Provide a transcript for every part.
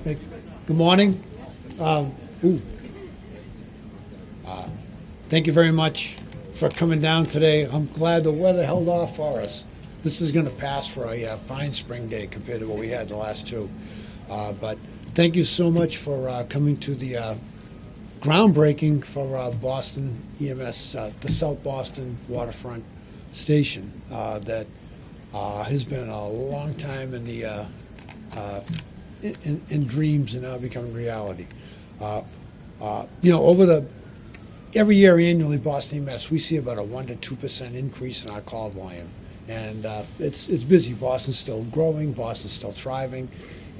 Hey, good morning. Ooh. Thank you very much for coming down today. I'm glad the weather held off for us. This is going to pass for a fine spring day compared to what we had the last two. But thank you so much for coming to the groundbreaking for Boston EMS, the South Boston Waterfront Station that has been a long time in the in dreams and now becoming reality. Every year annually, Boston EMS, we see about a 1% to 2% increase in our call volume. And it's busy. Boston's still growing, Boston's still thriving,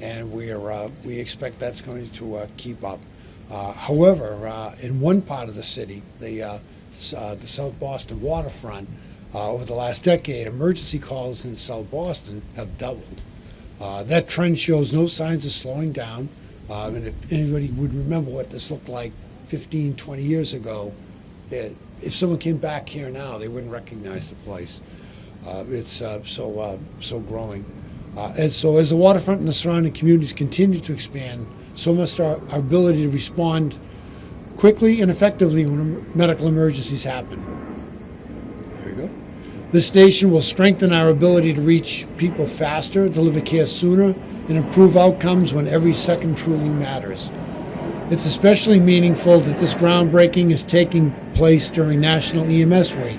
and we expect that's going to keep up. However, in one part of the city, the South Boston waterfront, over the last decade, emergency calls in South Boston have doubled. That trend shows no signs of slowing down. And if anybody would remember what this looked like 15, 20 years ago, if someone came back here now, they wouldn't recognize the place. It's so growing. As the waterfront and the surrounding communities continue to expand, so must our ability to respond quickly and effectively when medical emergencies happen. There we go. This station will strengthen our ability to reach people faster, deliver care sooner, and improve outcomes when every second truly matters. It's especially meaningful that this groundbreaking is taking place during National EMS Week,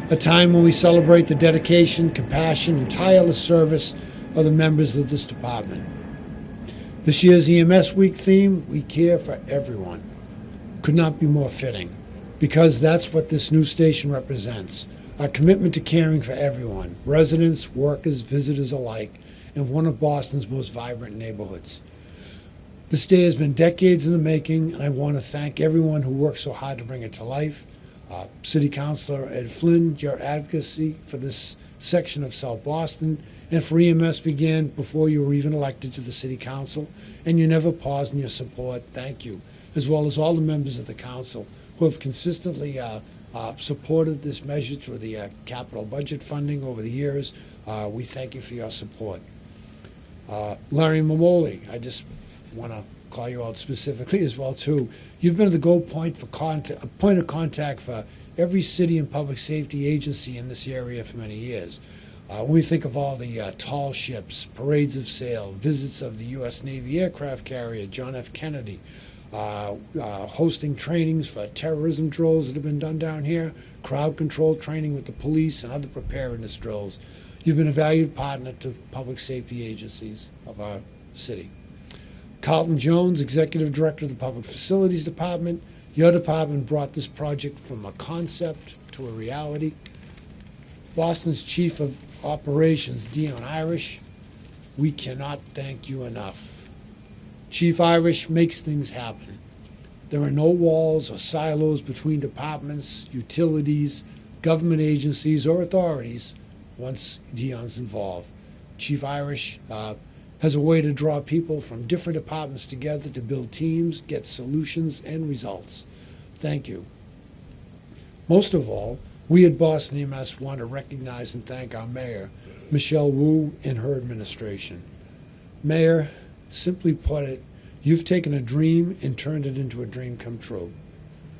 a time when we celebrate the dedication, compassion, and tireless service of the members of this department. This year's EMS Week theme, We Care for Everyone, could not be more fitting, because that's what this new station represents. Our commitment to caring for everyone, residents, workers, visitors alike, in one of Boston's most vibrant neighborhoods. This day has been decades in the making, and I want to thank everyone who worked so hard to bring it to life. City Councilor Ed Flynn, your advocacy for this section of South Boston and for EMS began before you were even elected to the City Council, and you never paused in your support. Thank you, as well as all the members of the Council who have consistently supported this measure through the capital budget funding over the years. We thank you for your support. Larry Mamoli, I just want to call you out specifically as well too. You've been the point of contact for every city and public safety agency in this area for many years. When we think of all the tall ships, parades of sail, visits of the U.S. Navy aircraft carrier John F. Kennedy, hosting trainings for terrorism drills that have been done down here, crowd control training with the police and other preparedness drills. You've been a valued partner to public safety agencies of our city. Carlton Jones, Executive Director of the Public Facilities Department, your department brought this project from a concept to a reality. Boston's Chief of Operations, Dion Irish, we cannot thank you enough. Chief Irish makes things happen. There are no walls or silos between departments, utilities, government agencies, or authorities once Dion's involved. Chief Irish has a way to draw people from different departments together to build teams, get solutions and results. Thank you. Most of all, we at Boston EMS want to recognize and thank our mayor, Michelle Wu, and her administration. Mayor, simply put it, you've taken a dream and turned it into a dream come true.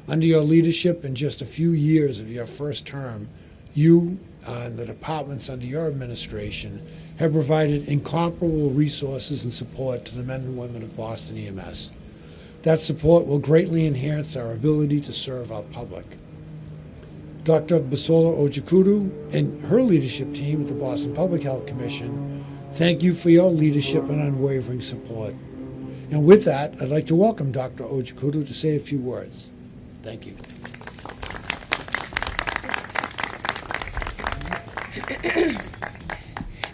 Under your leadership, in just a few years of your first term, you and the departments under your administration have provided incomparable resources and support to the men and women of Boston EMS. That support will greatly enhance our ability to serve our public. Dr. Basola Ojikudu and her leadership team at the Boston Public Health Commission, thank you for your leadership and unwavering support. And with that, I'd like to welcome Dr. Ojikudu to say a few words. Thank you.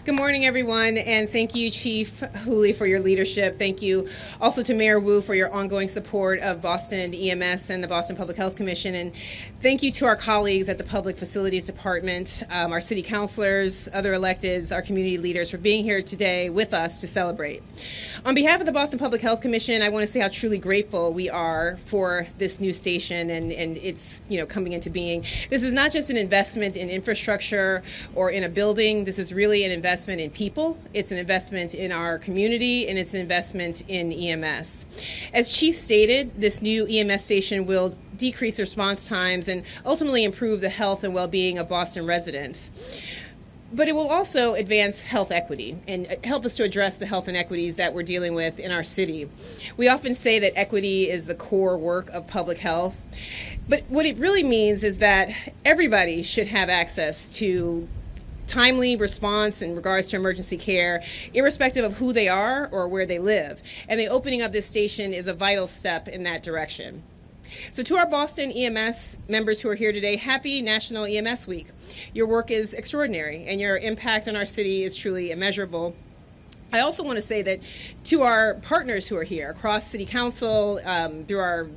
Good morning, everyone, and thank you, Chief Hooley, for your leadership. Thank you also to Mayor Wu for your ongoing support of Boston EMS and the Boston Public Health Commission. And thank you to our colleagues at the Public Facilities Department, our city councilors, other electeds, our community leaders for being here today with us to celebrate. On behalf of the Boston Public Health Commission, I want to say how truly grateful we are for this new station and its coming into being. This is not just an investment in infrastructure or in a building. This is really an investment investment in people, it's an investment in our community, and it's an investment in EMS. As Chief stated, this new EMS station will decrease response times and ultimately improve the health and well-being of Boston residents. But it will also advance health equity and help us to address the health inequities that we're dealing with in our city. We often say that equity is the core work of public health, but what it really means is that everybody should have access to timely response in regards to emergency care, irrespective of who they are or where they live. And the opening of this station is a vital step in that direction. So to our Boston EMS members who are here today, happy National EMS Week. Your work is extraordinary and your impact on our city is truly immeasurable. I also want to say that to our partners who are here across City Council, through our,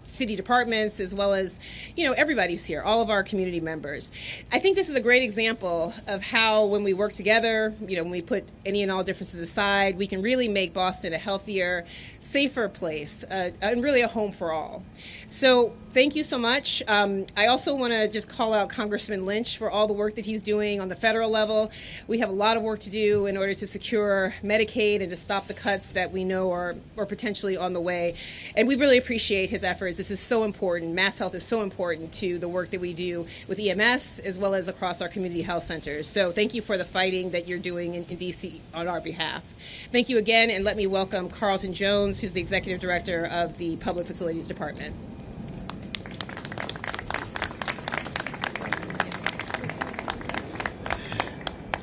city departments, as well as, everybody who's here, all of our community members. I think this is a great example of how when we work together, when we put any and all differences aside, we can really make Boston a healthier, safer place, and really a home for all. So thank you so much. I also want to just call out Congressman Lynch for all the work that he's doing on the federal level. We have a lot of work to do in order to secure Medicaid and to stop the cuts that we know are potentially on the way. And we really appreciate his efforts. This is so important. Mass health is so important to the work that we do with EMS as well as across our community health centers. So thank you for the fighting that you're doing in DC on our behalf. Thank you again, and let me welcome Carlton Jones, who's the Executive Director of the Public Facilities Department.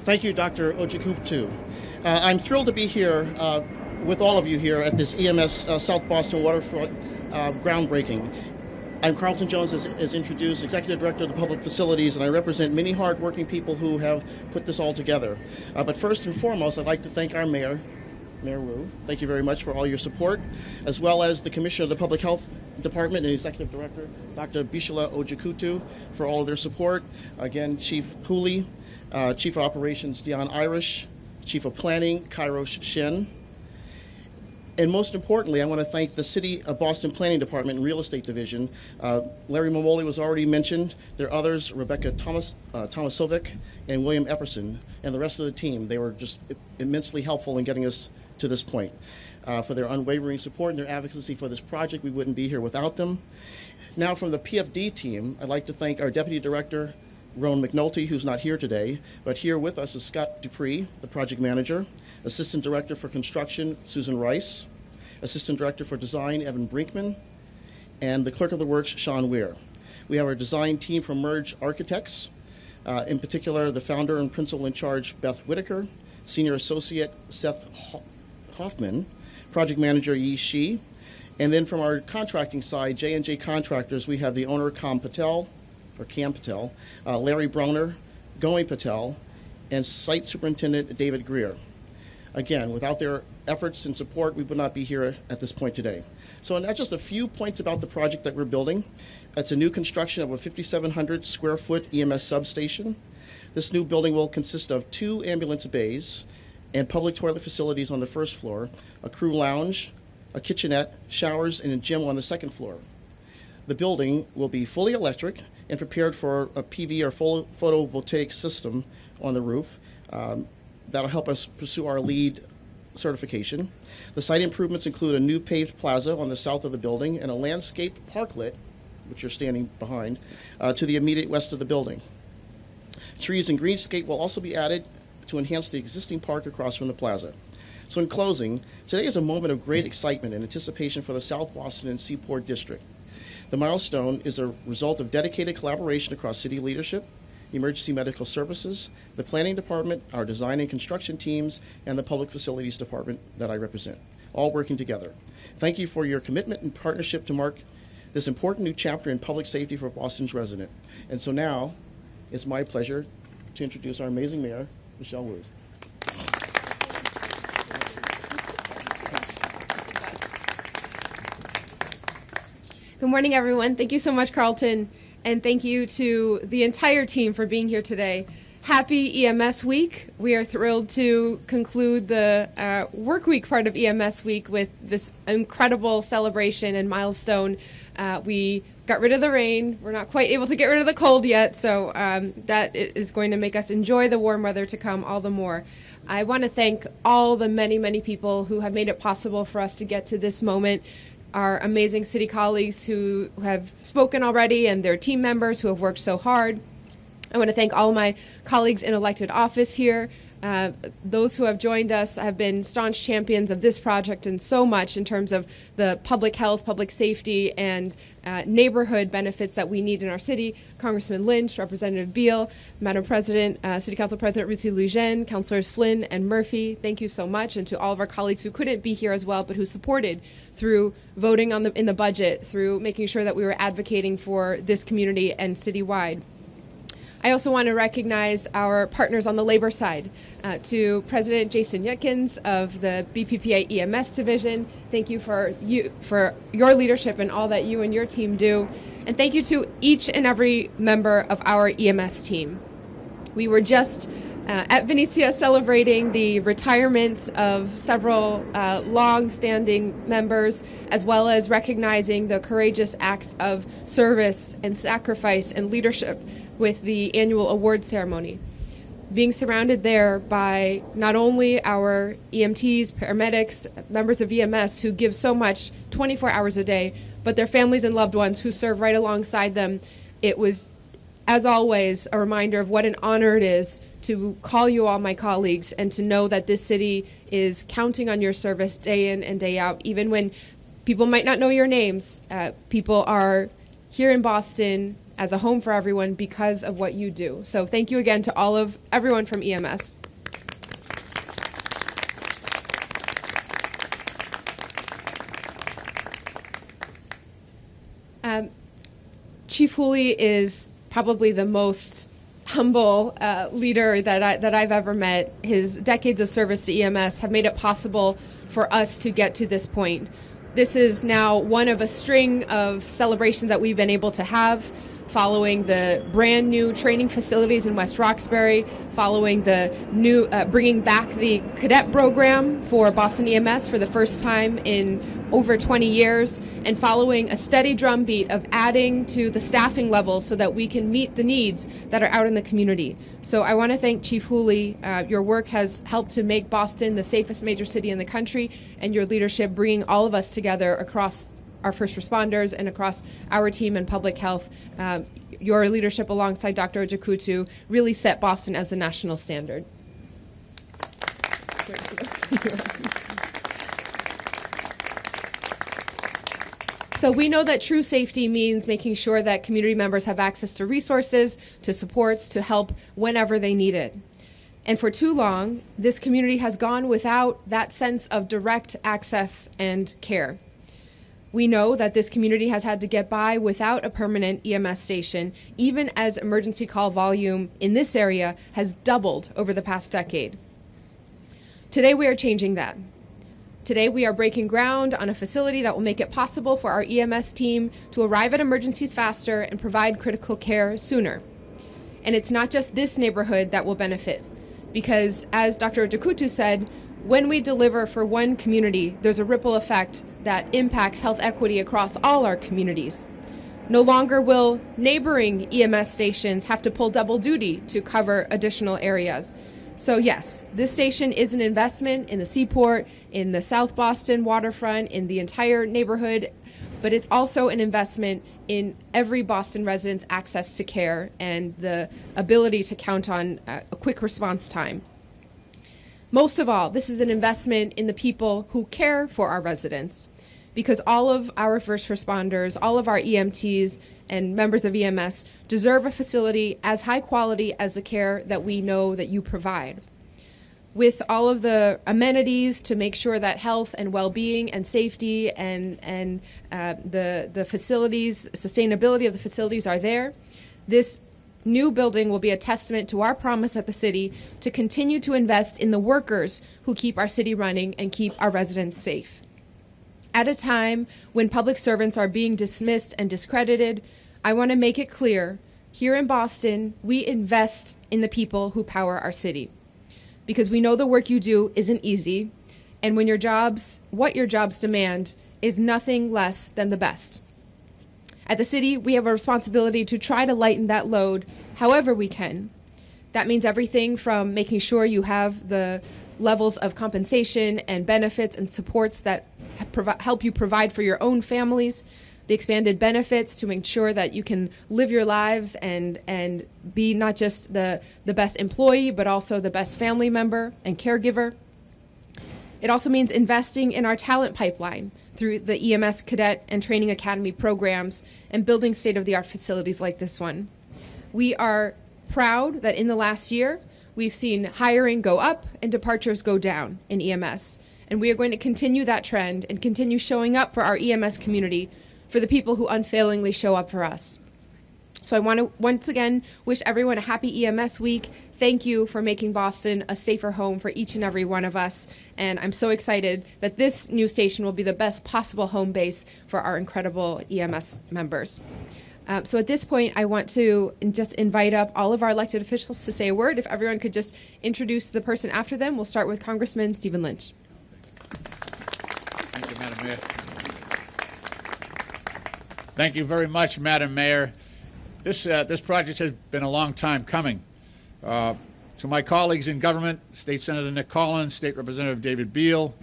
Thank you, Dr. Ojikutu. I'm thrilled to be here with all of you here at this EMS South Boston Waterfront groundbreaking. I'm Carlton Jones, as introduced, Executive Director of the Public Facilities, and I represent many hard-working people who have put this all together. But first and foremost, I'd like to thank our Mayor, Mayor Wu. Thank you very much for all your support, as well as the Commissioner of the Public Health Department and Executive Director, Dr. Bishala Ojikutu, for all of their support. Again, Chief Hooley, Chief of Operations, Dion Irish, Chief of Planning, Kairos Shin. And most importantly, I want to thank the City of Boston Planning Department and Real Estate Division. Larry Momoli was already mentioned. There are others, Rebecca Tomasovic and William Epperson, and the rest of the team. They were just immensely helpful in getting us to this point. For their unwavering support and their advocacy for this project, we wouldn't be here without them. Now from the PFD team, I'd like to thank our Deputy Director, Roan McNulty, who's not here today, but here with us is Scott Dupree, the project manager, Assistant Director for Construction, Susan Rice, Assistant Director for Design, Evan Brinkman, and the Clerk of the Works, Sean Weir. We have our design team from Merge Architects, in particular the founder and principal in charge, Beth Whitaker, Senior Associate, Seth Hoffman, Project Manager, Yi Shi, and then from our contracting side, J&J Contractors, we have the owner, Cam Patel, Larry Broner, Goin Patel, and Site Superintendent David Greer. Again, without their efforts and support, we would not be here at this point today. So just a few points about the project that we're building. It's a new construction of a 5,700 square foot EMS substation. This new building will consist of 2 ambulance bays and public toilet facilities on the first floor, a crew lounge, a kitchenette, showers, and a gym on the second floor. The building will be fully electric and prepared for a PV or photovoltaic system on the roof. That'll help us pursue our LEED certification. The site improvements include a new paved plaza on the south of the building and a landscape parklet, which you're standing behind, to the immediate west of the building. Trees and greenscape will also be added to enhance the existing park across from the plaza. So in closing, today is a moment of great excitement and anticipation for the South Boston and Seaport District. The milestone is a result of dedicated collaboration across city leadership, emergency medical services, the planning department, our design and construction teams, and the public facilities department that I represent, all working together. Thank you for your commitment and partnership to mark this important new chapter in public safety for Boston's resident. And so now, it's my pleasure to introduce our amazing mayor, Michelle Wu. Good morning, everyone. Thank you so much, Carlton, and thank you to the entire team for being here today. Happy EMS Week. We are thrilled to conclude the work week part of EMS Week with this incredible celebration and milestone. We got rid of the rain. We're not quite able to get rid of the cold yet, so that is going to make us enjoy the warm weather to come all the more. I want to thank all the many, many people who have made it possible for us to get to this moment. Our amazing city colleagues who have spoken already and their team members who have worked so hard. I want to thank all my colleagues in elected office here. Those who have joined us have been staunch champions of this project and so much in terms of the public health, public safety, and neighborhood benefits that we need in our city. Congressman Lynch, Representative Beal, Madam President, City Council President Ruthie Lujan, Councilors Flynn and Murphy, thank you so much. And to all of our colleagues who couldn't be here as well, but who supported through voting in the budget, through making sure that we were advocating for this community and citywide. I also want to recognize our partners on the labor side. To President Jason Yutkins of the BPPA EMS division, thank you for your leadership and all that you and your team do. And thank you to each and every member of our EMS team. We were just at Venetia celebrating the retirement of several long-standing members, as well as recognizing the courageous acts of service and sacrifice and leadership with the annual award ceremony. Being surrounded there by not only our EMTs, paramedics, members of EMS who give so much 24 hours a day, but their families and loved ones who serve right alongside them, it was, as always, a reminder of what an honor it is to call you all my colleagues and to know that this city is counting on your service day in and day out. Even when people might not know your names, people are here in Boston as a home for everyone because of what you do. So thank you again to everyone from EMS. Chief Hooley is probably the most humble leader that I've ever met. His decades of service to EMS have made it possible for us to get to this point. This is now one of a string of celebrations that we've been able to have, following the brand new training facilities in West Roxbury, following the new bringing back the cadet program for Boston EMS for the first time in over 20 years, and following a steady drumbeat of adding to the staffing level so that we can meet the needs that are out in the community. So I want to thank Chief Hooley. Your work has helped to make Boston the safest major city in the country, and your leadership bringing all of us together across our first responders and across our team in public health. Your leadership alongside Dr. Ojikutu really set Boston as the national standard. So we know that true safety means making sure that community members have access to resources, to supports, to help whenever they need it. And for too long, this community has gone without that sense of direct access and care. We know that this community has had to get by without a permanent EMS station, even as emergency call volume in this area has doubled over the past decade. Today we are changing that. Today we are breaking ground on a facility that will make it possible for our EMS team to arrive at emergencies faster and provide critical care sooner. And it's not just this neighborhood that will benefit, because as Dr. Ojikutu said, when we deliver for one community, there's a ripple effect that impacts health equity across all our communities. No longer will neighboring EMS stations have to pull double duty to cover additional areas. So yes, this station is an investment in the seaport, in the South Boston waterfront, in the entire neighborhood, but it's also an investment in every Boston resident's access to care and the ability to count on a quick response time. Most of all, this is an investment in the people who care for our residents, because all of our first responders, all of our EMTs and members of EMS deserve a facility as high quality as the care that we know that you provide. With all of the amenities to make sure that health and well-being and safety and the facilities, sustainability of the facilities are there, this new building will be a testament to our promise at the city to continue to invest in the workers who keep our city running and keep our residents safe. At a time when public servants are being dismissed and discredited, I want to make it clear here in Boston, we invest in the people who power our city because we know the work you do isn't easy, and what your jobs demand is nothing less than the best. At the city, we have a responsibility to try to lighten that load however we can. That means everything from making sure you have the levels of compensation and benefits and supports that help you provide for your own families, the expanded benefits to make sure that you can live your lives and be not just the best employee, but also the best family member and caregiver. It also means investing in our talent pipeline through the EMS Cadet and Training Academy programs and building state-of-the-art facilities like this one. We are proud that in the last year, we've seen hiring go up and departures go down in EMS. And we are going to continue that trend and continue showing up for our EMS community, for the people who unfailingly show up for us. So I want to once again wish everyone a happy EMS week. Thank you for making Boston a safer home for each and every one of us. And I'm so excited that this new station will be the best possible home base for our incredible EMS members. So at this point, I want to just invite up all of our elected officials to say a word. If everyone could just introduce the person after them. We'll start with Congressman Stephen Lynch. Thank you, Madam Mayor. Thank you very much, Madam Mayor. This project has been a long time coming. To my colleagues in government, State Senator Nick Collins, State Representative David Beal,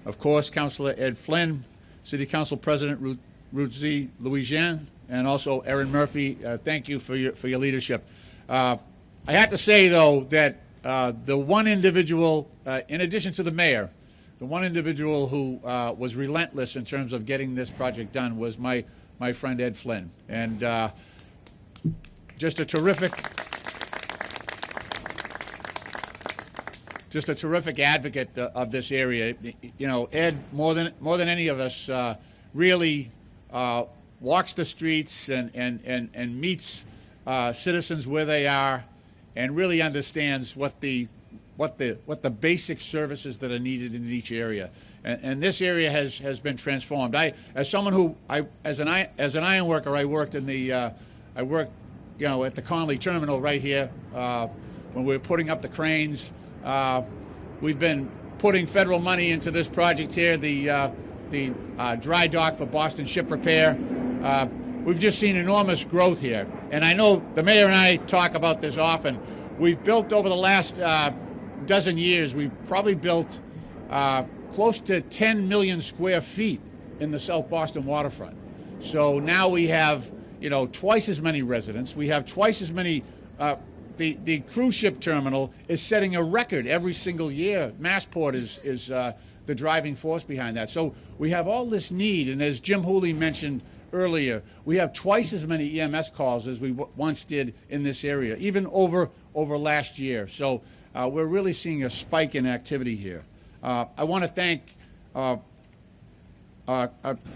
of course, Councilor Ed Flynn, City Council President Ruth Z. Louisiane, and also Erin Murphy, thank you for your leadership. I have to say, though, that the one individual, in addition to the mayor, the one individual who was relentless in terms of getting this project done was my friend Ed Flynn. And just a terrific advocate of this area. You know, Ed, more than any of us, really walks the streets and meets citizens where they are, and really understands what the basic services that are needed in each area. And this area has been transformed. As an iron worker, I worked at the Conley Terminal right here when we were putting up the cranes. We've been putting federal money into this project here, the dry dock for Boston Ship Repair. We've just seen enormous growth here. And I know the mayor and I talk about this often. We've built over the last dozen years, we've probably built close to 10 million square feet in the South Boston waterfront. So now we have, twice as many residents. We have twice as many. The cruise ship terminal is setting a record every single year. Massport is the driving force behind that. So we have all this need, and as Jim Hooley mentioned earlier, we have twice as many EMS calls as we once did in this area, even over last year. So we're really seeing a spike in activity here. I want to thank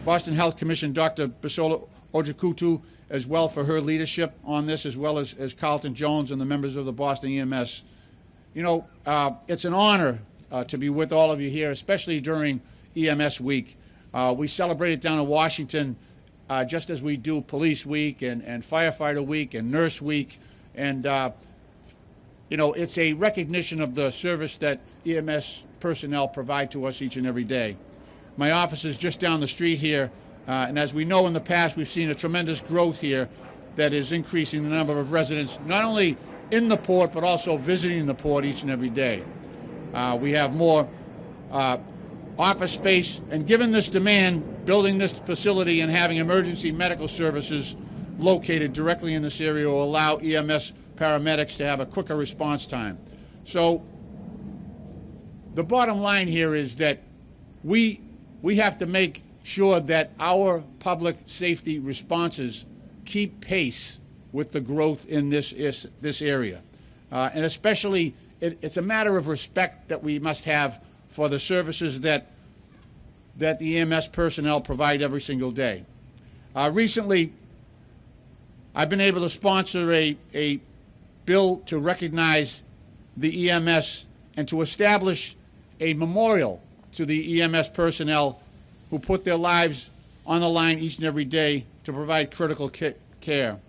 Boston Health Commission Dr. Bisola Ojikutu as well for her leadership on this, as well as Carlton Jones and the members of the Boston EMS. It's an honor to be with all of you here, especially during EMS Week. We celebrate it down in Washington just as we do Police Week and Firefighter Week and Nurse Week. And, it's a recognition of the service that EMS personnel provide to us each and every day. My office is just down the street here. And as we know in the past, we've seen a tremendous growth here that is increasing the number of residents, not only in the port, but also visiting the port each and every day. We have more office space, and given this demand, building this facility and having emergency medical services located directly in this area will allow EMS paramedics to have a quicker response time. So the bottom line here is that we have to make sure that our public safety responses keep pace with the growth in this area. And especially, it's a matter of respect that we must have for the services that the EMS personnel provide every single day. Recently, I've been able to sponsor a bill to recognize the EMS and to establish a memorial to the EMS personnel who put their lives on the line each and every day to provide critical care.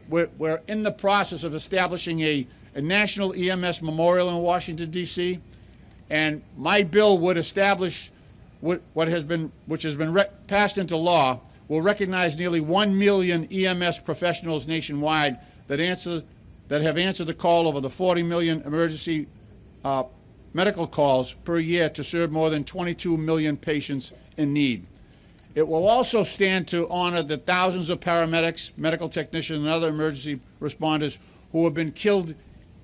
we're in the process of establishing a national EMS memorial in Washington, D.C., and my bill would establish which has been passed into law, will recognize nearly 1 million EMS professionals nationwide that have answered the call over the 40 million emergency medical calls per year to serve more than 22 million patients in need. It will also stand to honor the thousands of paramedics, medical technicians, and other emergency responders who have been killed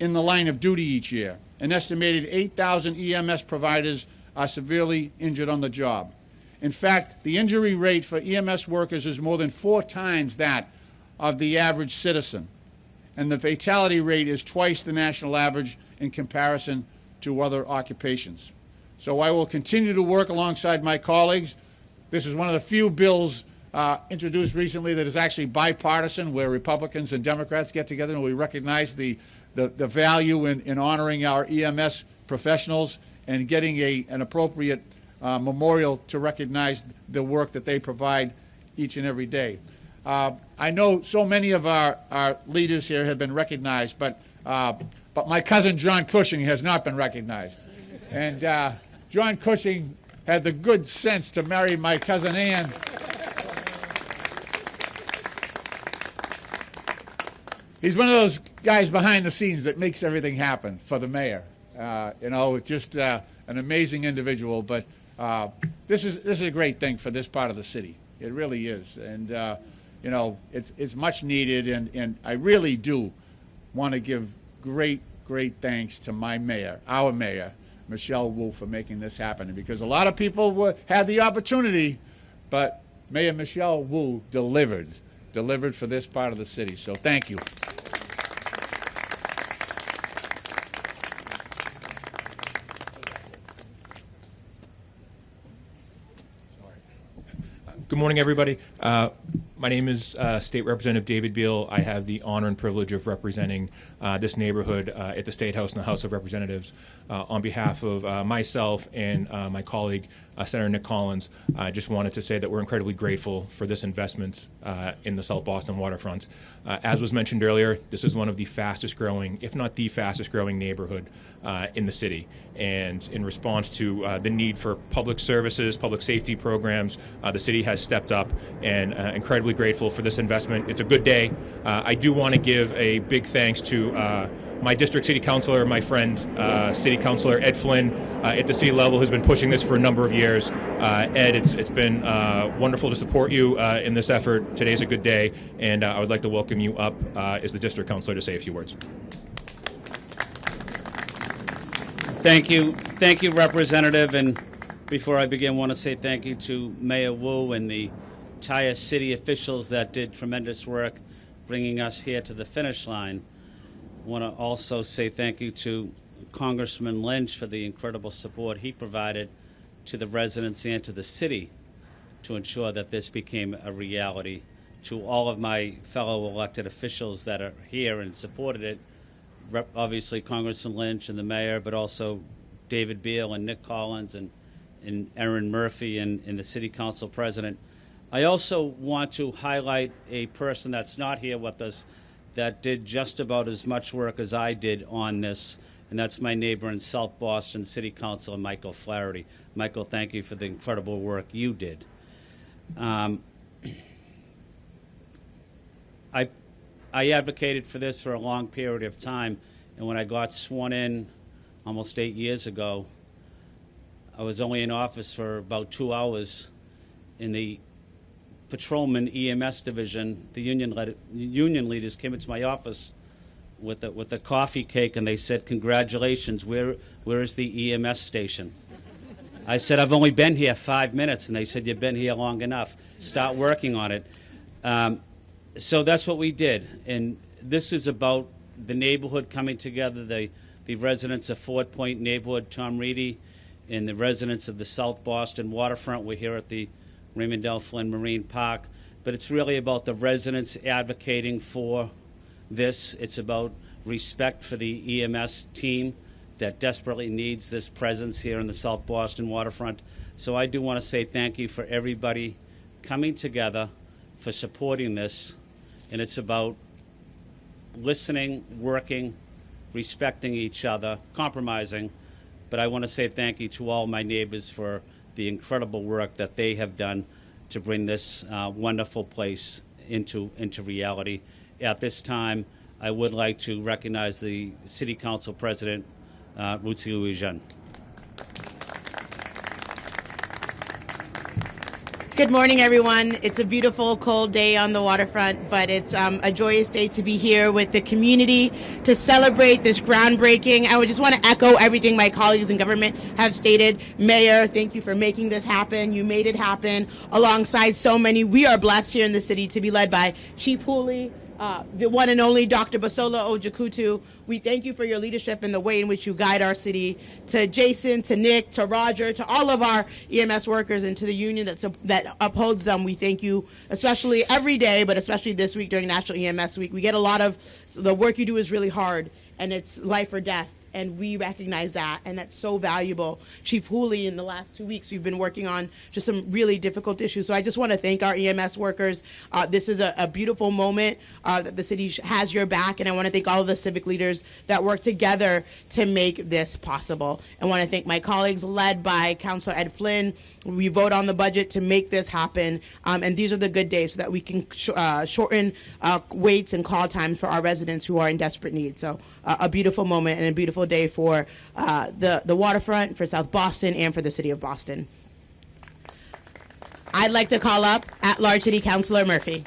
in the line of duty each year. An estimated 8,000 EMS providers are severely injured on the job. In fact, the injury rate for EMS workers is more than 4 times that of the average citizen, and the fatality rate is twice the national average in comparison to other occupations. So I will continue to work alongside my colleagues. This is one of the few bills introduced recently that is actually bipartisan, where Republicans and Democrats get together and we recognize the value in honoring our EMS professionals and getting an appropriate memorial to recognize the work that they provide each and every day. I know so many of our leaders here have been recognized, but my cousin John Cushing has not been recognized. And John Cushing had the good sense to marry my cousin Ann. He's one of those guys behind the scenes that makes everything happen for the mayor. Just an amazing individual. But this is a great thing for this part of the city. It really is. And, it's much needed. And I really do want to give great thanks to my mayor, our mayor, Michelle Wu, for making this happen. Because a lot of people had the opportunity, but Mayor Michelle Wu delivered for this part of the city. So thank you. Good morning, everybody. My name is State Representative David Beal. I have the honor and privilege of representing this neighborhood at the State House and the House of Representatives. On behalf of myself and my colleague, Senator Nick Collins, I just wanted to say that we're incredibly grateful for this investment in the South Boston waterfront. As was mentioned earlier, this is one of the fastest growing, if not the fastest growing neighborhood in the city. And in response to the need for public services, public safety programs, the city has stepped up, and incredibly grateful for this investment. It's a good day. I do want to give a big thanks to my district city councilor, my friend, City Councilor Ed Flynn at the city level, who's been pushing this for a number of years. Ed, it's been wonderful to support you in this effort. Today's a good day, and I would like to welcome you up as the district councilor to say a few words. Thank you, Representative. And before I begin, I want to say thank you to Mayor Wu and the entire city officials that did tremendous work bringing us here to the finish line. I want to also say thank you to Congressman Lynch for the incredible support he provided to the residents and to the city to ensure that this became a reality. To all of my fellow elected officials that are here and supported it, obviously Congressman Lynch and the mayor, but also David Beal and Nick Collins and Erin Murphy and the city council president. I also want to highlight a person that's not here with us that did just about as much work as I did on this, and that's my neighbor in South Boston, City Councilor Michael Flaherty. Michael, thank you for the incredible work you did. I advocated for this for a long period of time, and when I got sworn in almost 8 years ago, I was only in office for about 2 hours. In the patrolman EMS division, the union leaders came into my office with a coffee cake, and they said, "Congratulations, where is the EMS station?" I said, "I've only been here 5 minutes," and they said, "You've been here long enough. Start working on it." So that's what we did, and this is about the neighborhood coming together, the residents of Fort Point neighborhood, Tom Reedy, and the residents of the South Boston waterfront. We're here at the Raymond L. Flynn Marine Park, but it's really about the residents advocating for this. It's about respect for the EMS team that desperately needs this presence here in the South Boston waterfront. So I do want to say thank you for everybody coming together, for supporting this, and it's about listening, working, respecting each other, compromising. But I want to say thank you to all my neighbors for the incredible work that they have done to bring this wonderful place into reality. At this time, I would like to recognize the City Council President, Ruth Louis-Jean. Good morning, everyone. It's a beautiful, cold day on the waterfront, but it's a joyous day to be here with the community to celebrate this groundbreaking. I would just want to echo everything my colleagues in government have stated. Mayor, thank you for making this happen. You made it happen alongside so many. We are blessed here in the city to be led by Chief Hooley, the one and only Dr. Basola Ojikutu. We thank you for your leadership and the way in which you guide our city. To Jason, to Nick, to Roger, to all of our EMS workers, and to the union that upholds them, we thank you, especially every day, but especially this week during National EMS Week. We get a lot of, the work you do is really hard, and it's life or death. And we recognize that, and that's so valuable. Chief Hooley, in the last 2 weeks, we've been working on just some really difficult issues. So I just want to thank our EMS workers. This is a beautiful moment that the city has your back, and I want to thank all of the civic leaders that work together to make this possible. I want to thank my colleagues led by Councilor Ed Flynn. We vote on the budget to make this happen, and these are the good days so that we can shorten waits and call times for our residents who are in desperate need. So a beautiful moment and a beautiful day for the waterfront, for South Boston, and for the city of Boston. I'd like to call up at-large City Councilor Murphy.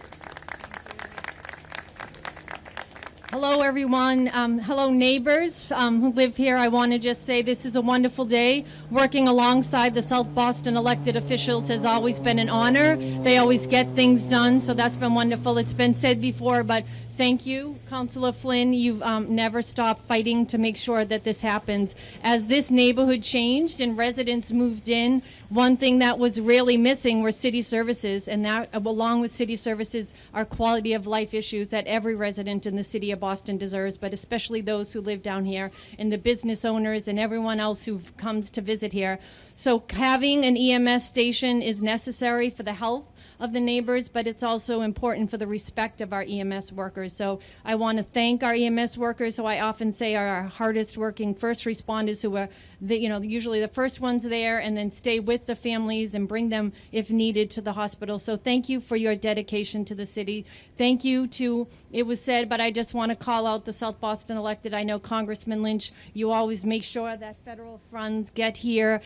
Hello, everyone. Hello, neighbors who live here. I want to just say this is a wonderful day. Working alongside the South Boston elected officials has always been an honor. They always get things done, so that's been wonderful. It's been said before, but thank you, Councilor Flynn. You've never stopped fighting to make sure that this happens. As this neighborhood changed and residents moved in, one thing that was really missing were city services, and that, along with city services, are quality of life issues that every resident in the city of Boston deserves, but especially those who live down here, and the business owners and everyone else who comes to visit here. So having an EMS station is necessary for the health of the neighbors, but it's also important for the respect of our EMS workers. So I want to thank our EMS workers, who I often say are our hardest working first responders, who are usually the first ones there, and then stay with the families and bring them, if needed, to the hospital. So thank you for your dedication to the city. Thank you to, it was said, but I just want to call out the South Boston elected. I know Congressman Lynch, you always make sure that federal funds get here.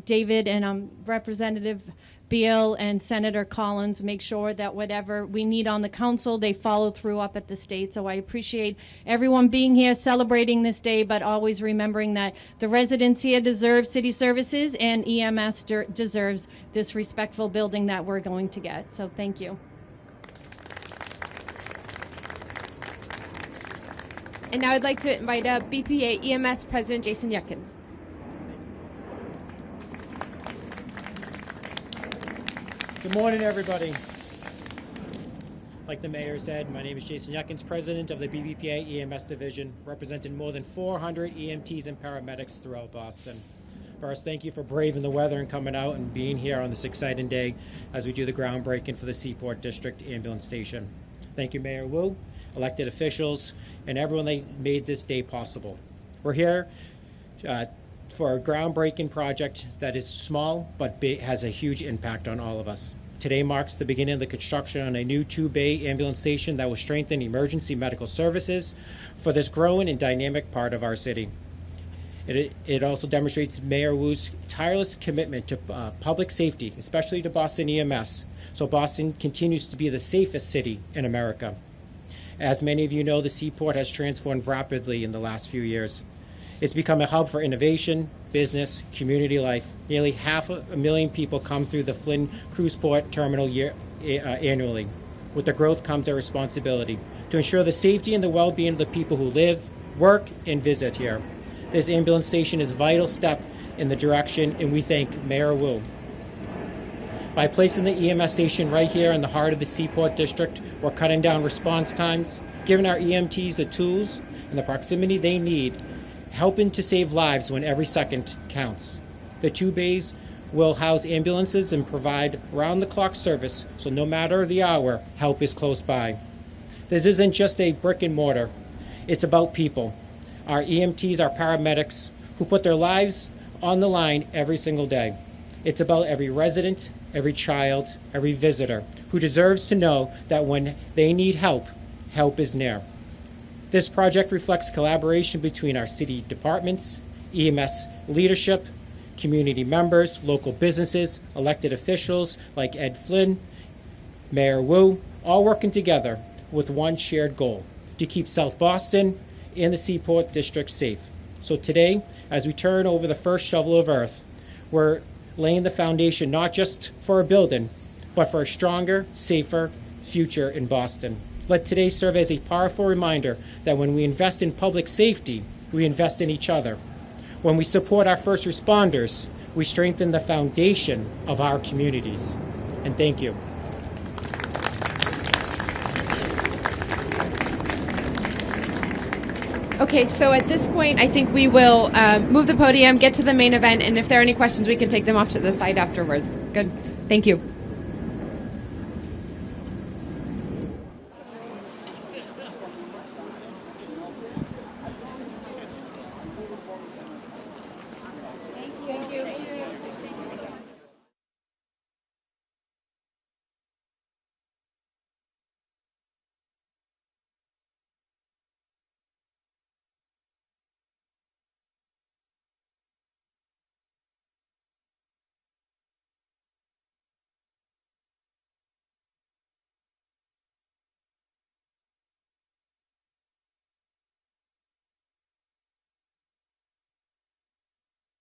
David and Representative Beal and Senator Collins make sure that whatever we need on the council, they follow through up at the state. So I appreciate everyone being here celebrating this day, but always remembering that the residents here deserve city services, and EMS deserves this respectful building that we're going to get. So thank you. And now I'd like to invite up BPA EMS President Jason Yuckins. Good morning, everybody. Like the mayor said, my name is Jason Yuckins, president of the BBPA EMS division, representing more than 400 EMTs and paramedics throughout Boston. First, thank you for braving the weather and coming out and being here on this exciting day as we do the groundbreaking for the Seaport District Ambulance Station. Thank you, Mayor Wu, elected officials, and everyone that made this day possible. We're here for a groundbreaking project that is small but has a huge impact on all of us. Today marks the beginning of the construction on a new 2-bay ambulance station that will strengthen emergency medical services for this growing and dynamic part of our city. It also demonstrates Mayor Wu's tireless commitment to public safety, especially to Boston EMS, so Boston continues to be the safest city in America. As many of you know, the Seaport has transformed rapidly in the last few years. It's become a hub for innovation, business, community life. Nearly 500,000 people come through the Flynn Cruise Port Terminal annually. With the growth comes a responsibility to ensure the safety and the well-being of the people who live, work, and visit here. This ambulance station is a vital step in the direction, and we thank Mayor Wu. By placing the EMS station right here in the heart of the Seaport District, we're cutting down response times, giving our EMTs the tools and the proximity they need, helping to save lives when every second counts. The 2 bays will house ambulances and provide round-the-clock service, so no matter the hour, help is close by. This isn't just a brick and mortar. It's about people. Our EMTs, our paramedics, who put their lives on the line every single day. It's about every resident, every child, every visitor who deserves to know that when they need help, help is near. This project reflects collaboration between our city departments, EMS leadership, community members, local businesses, elected officials like Ed Flynn, Mayor Wu, all working together with one shared goal: to keep South Boston and the Seaport District safe. So today, as we turn over the first shovel of earth, we're laying the foundation not just for a building, but for a stronger, safer future in Boston. Let today serve as a powerful reminder that when we invest in public safety, we invest in each other. When we support our first responders, we strengthen the foundation of our communities. And thank you. Okay, so at this point, I think we will move the podium, get to the main event, and if there are any questions, we can take them off to the side afterwards. Good. Thank you.